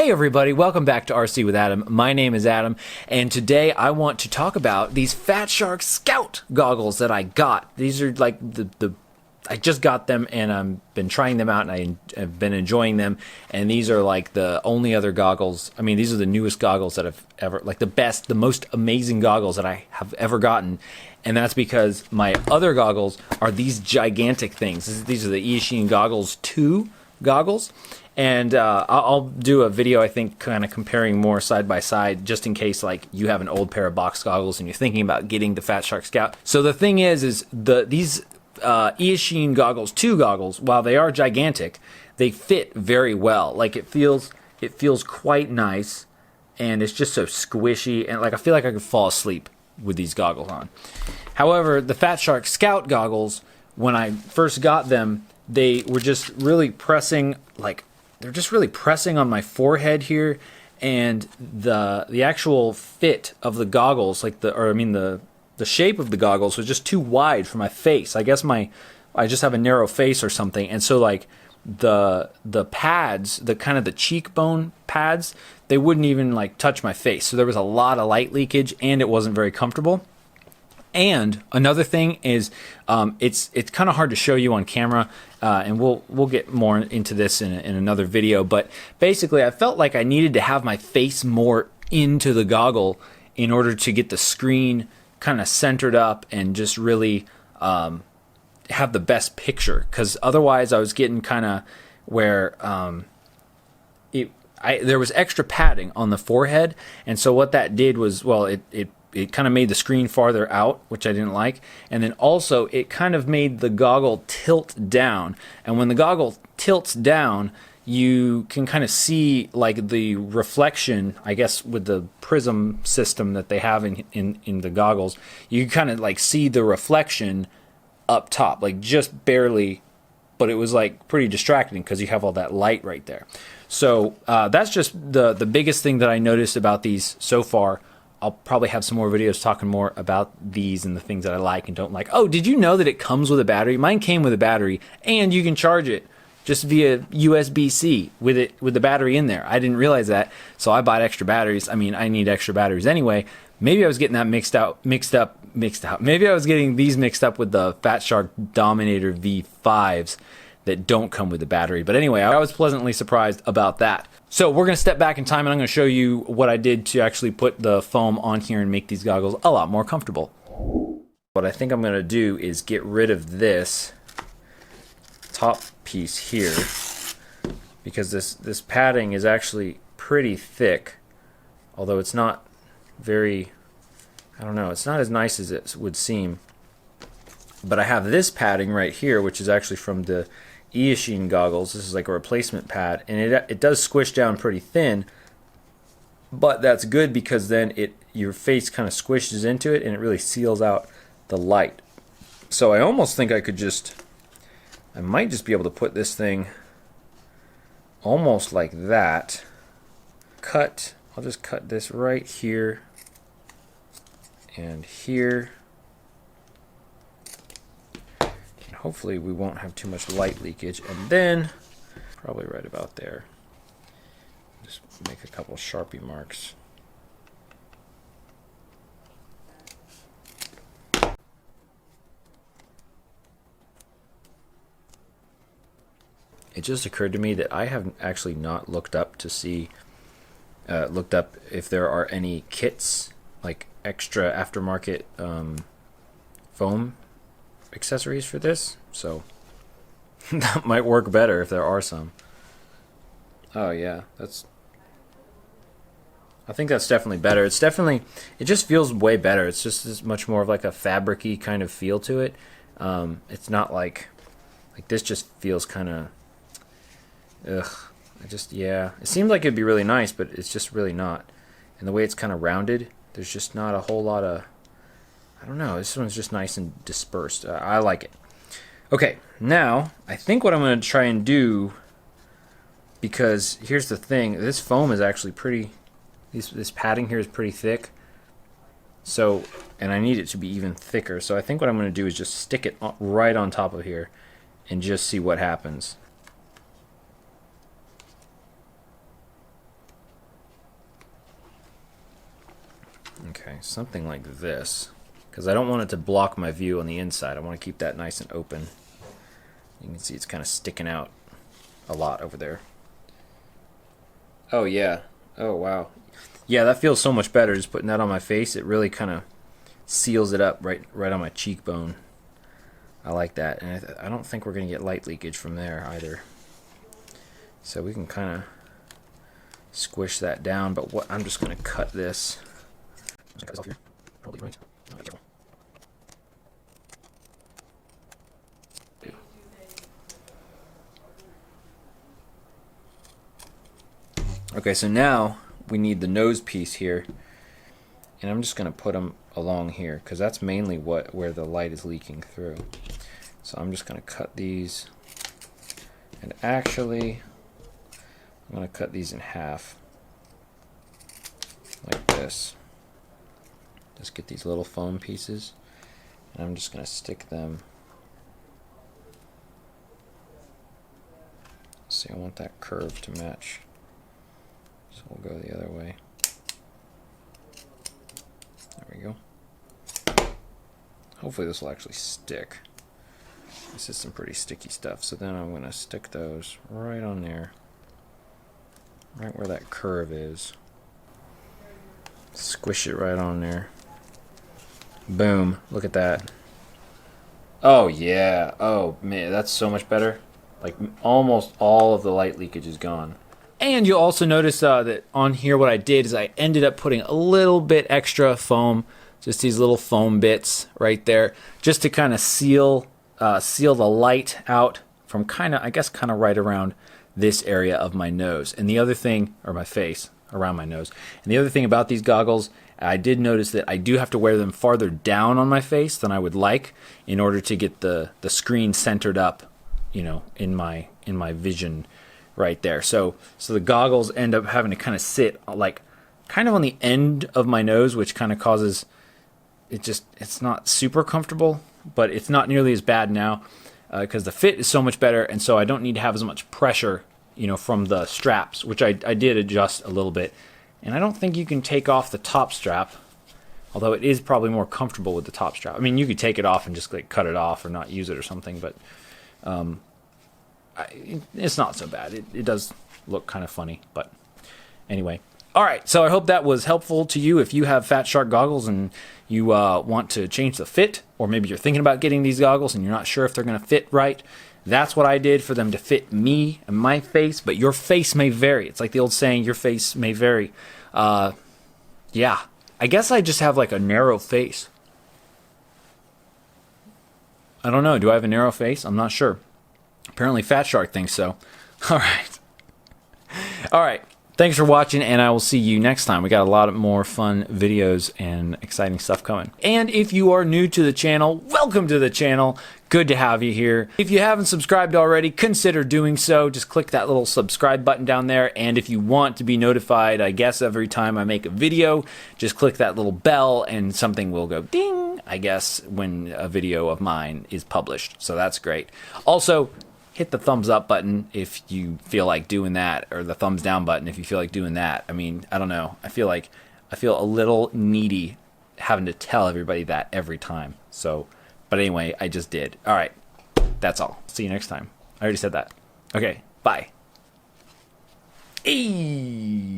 Hey everybody, welcome back to RC with Adam. My name is Adam, and today I want to talk about these Fatshark Scout goggles that I got. These are like I just got them and I've been trying them out and I have been enjoying them, and these are like the only other goggles. I mean, these are the newest goggles that I've ever, like the best, the most amazing goggles that I have ever gotten, and that's because my other goggles are these gigantic things. These are the Eachine Goggles 2 goggles. And I'll do a video, I think, kind of comparing more side by side, just in case like you have an old pair of box goggles and you're thinking about getting the Fatshark Scout. So the thing is these Eachine Goggles 2 goggles, while they are gigantic, they fit very well. Like it feels quite nice, and it's just so squishy, and like I feel like I could fall asleep with these goggles on. However, the Fatshark Scout goggles, when I first got them, they were just really pressing, like they're just really pressing on my forehead here, and the actual fit of the goggles, like the shape of the goggles was just too wide for my face. I guess I just have a narrow face or something, and so like the pads, the kind of the cheekbone pads, they wouldn't even like touch my face. So there was a lot of light leakage, and it wasn't very comfortable. And another thing is, it's kind of hard to show you on camera, and we'll get more into this in another video. But basically, I felt like I needed to have my face more into the goggle in order to get the screen kind of centered up and just really have the best picture. Because otherwise, I was getting kind of where there was extra padding on the forehead, and so what that did was, well, it kind of made the screen farther out, which I didn't like. And then also it kind of made the goggle tilt down. And when the goggle tilts down, you can kind of see like the reflection, I guess with the prism system that they have in the goggles, you can kind of like see the reflection up top, like just barely, but it was like pretty distracting because you have all that light right there. So that's just the biggest thing that I noticed about these so far. I'll probably have some more videos talking more about these and the things that I like and don't like. Oh, did you know that it comes with a battery? Mine came with a battery, and you can charge it just via USB-C with the battery in there. I didn't realize that, so I bought extra batteries. I mean, I need extra batteries anyway. Maybe I was getting that mixed up. Maybe I was getting these mixed up with the Fatshark Dominator V5s that don't come with the battery. But anyway, I was pleasantly surprised about that. So we're going to step back in time, and I'm going to show you what I did to actually put the foam on here and make these goggles a lot more comfortable. What I think I'm going to do is get rid of this top piece here, because this padding is actually pretty thick, although it's not very, I don't know, it's not as nice as it would seem. But I have this padding right here, which is actually from the Eachine goggles. This is like a replacement pad, and it does squish down pretty thin, but that's good because then your face kind of squishes into it and it really seals out the light. So I almost think I might just be able to put this thing almost like that. I'll just cut this right here and here. Hopefully we won't have too much light leakage, and then probably right about there, just make a couple Sharpie marks. It just occurred to me that I have actually not looked up to see if there are any kits, like extra aftermarket foam accessories for this, so that might work better if there are some. Oh yeah, I think that's definitely better. It just feels way better. It's just much more of like a fabric-y kind of feel to it. It's not like this just feels kind of yeah, it seems like it'd be really nice, but it's just really not. And the way it's kind of rounded, there's just not a whole lot of, I don't know, this one's just nice and dispersed. I like it. Okay, now I think what I'm going to try and do, because here's the thing, this foam is actually pretty, this padding here is pretty thick, so, and I need it to be even thicker, so I think what I'm going to do is just stick it right on top of here and just see what happens. Okay, something like this. Because I don't want it to block my view on the inside. I want to keep that nice and open. You can see it's kind of sticking out a lot over there. Oh yeah. Oh wow. Yeah, that feels so much better just putting that on my face. It really kind of seals it up right on my cheekbone. I like that. And I don't think we're going to get light leakage from there either. So we can kind of squish that down, but what I'm just going to cut this. Just cut this off here. Probably right. Oh, be careful. Okay, so now we need the nose piece here, and I'm just going to put them along here because that's mainly where the light is leaking through. So I'm just going to cut these, and actually I'm going to cut these in half like this. Just get these little foam pieces, and I'm just going to stick them. See, I want that curve to match. So we'll go the other way. There we go. Hopefully this will actually stick. This is some pretty sticky stuff. So then I'm going to stick those right on there. Right where that curve is. Squish it right on there. Boom. Look at that. Oh yeah. Oh man, that's so much better. Like almost all of the light leakage is gone. And you'll also notice that on here what I did is I ended up putting a little bit extra foam, just these little foam bits right there, just to kind of seal the light out from kind of right around this area of my nose. And the other thing, or my face, around my nose. And the other thing about these goggles, I did notice that I do have to wear them farther down on my face than I would like in order to get the screen centered up, you know, in my vision right there. So the goggles end up having to kind of sit like kind of on the end of my nose, which kind of causes it's not super comfortable, but it's not nearly as bad now because the fit is so much better, and so I don't need to have as much pressure, you know, from the straps, which I did adjust a little bit. And I don't think you can take off the top strap, although it is probably more comfortable with the top strap. I mean, you could take it off and just like cut it off or not use it or something, but it's not so bad. It does look kind of funny, but anyway. All right, so I hope that was helpful to you if you have Fatshark goggles and you want to change the fit, or maybe you're thinking about getting these goggles and you're not sure if they're going to fit right. That's what I did for them to fit me and my face, but your face may vary. It's like the old saying, your face may vary. Yeah, I guess I just have like a narrow face. I don't know. Do I have a narrow face? I'm not sure. Apparently Fatshark thinks so. All right. All right. Thanks for watching, and I will see you next time. We got a lot more fun videos and exciting stuff coming. And if you are new to the channel, welcome to the channel. Good to have you here. If you haven't subscribed already, consider doing so. Just click that little subscribe button down there. And if you want to be notified, I guess, every time I make a video, just click that little bell and something will go ding, I guess, when a video of mine is published. So that's great. Also, hit the thumbs up button if you feel like doing that, or the thumbs down button if you feel like doing that. I mean, I don't know. I feel a little needy having to tell everybody that every time. So, but anyway, I just did. All right. That's all. See you next time. I already said that. Okay. Bye. Hey.